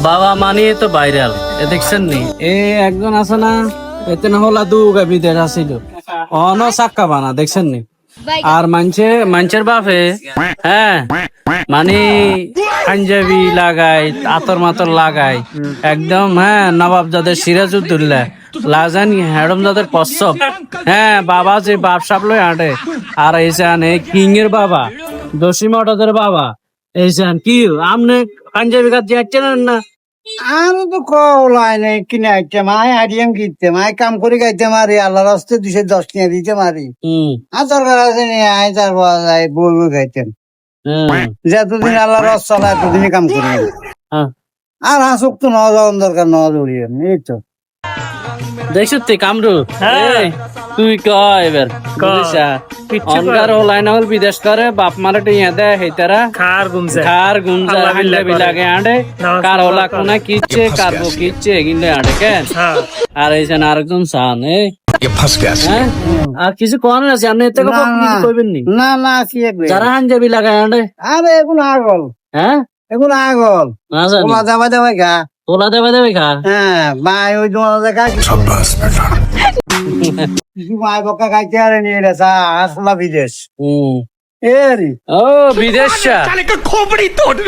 বাবা মানিয়ে তো ভাইরাল এ দেখছেন নি এ একজন আছে না এতে না হলা দুগা বিদেশ আসিল অন সাক্কা বানা দেখছেন নি আর মানছের বাপে হ্যাঁ মানে পাঞ্জাবি লাগাই আতর মাতর লাগাই একদম হ্যাঁ নবাবজাদের সিরাজউদ্দৌলা লাজানি হ্যাডম যাদের কচ্ছপ হ্যাঁ বাবা যে বাপ সাপ লই আটে আর এইসানে কিং এর বাবা দশিম অটাদের বাবা এইসান কি আমনে পাঞ্জাবি কাজ যাচ্ছেন না আমি তো কলাই নাই কিনে আইতে মাই আইডিয়াম কিনতে মাই কাম করে গাইতে মারি আল্লাহর হস্তে 210 টাকা দিতে মারি হুম আর দরকার আছে নি আই তারপর বই বই খাইতেন যতদিন আল্লাহর রস চলা এতদিনই কাম করি হ্যাঁ আর হাসুক তো ন যাওয়ার দরকার ন দৌড়িয়ে এই তো দেখছ তুই কামরু এই, তুই ক এবার বুঝিসা অনকার অনলাইন হল বিদেশ করে বাপ মারে টিয়া দে হেতারা খার গুমছে খার গুমজা হাইলে বিলাগে আঁড়ে কার ওলা কোনা কিচ্ছে কারবো কিচ্ছে গিলে আঁড়ে কেন হ্যাঁ আর এইখানে আরেকজন সান এই ये फंस गया হ্যাঁ আর কিছু কোন আছে আপনি এতে না, না। কইবেন নি না না কি একবে যারা হাঞ্জাবি লাগায় আঁড়ে আরে এগুলো আগল হ্যাঁ এগুলো আগল না জানি ওলা দেবা দেবা গা তোলা দেবে খা হ্যাঁ মাই ওই তোমার দেখা शाबाश बेटा কিছু মাই বকা খাইতে আরে নিয়ে রেসা আসলা বিদেশ হুম এরি ও বিদেশ खोपड़ी तोड़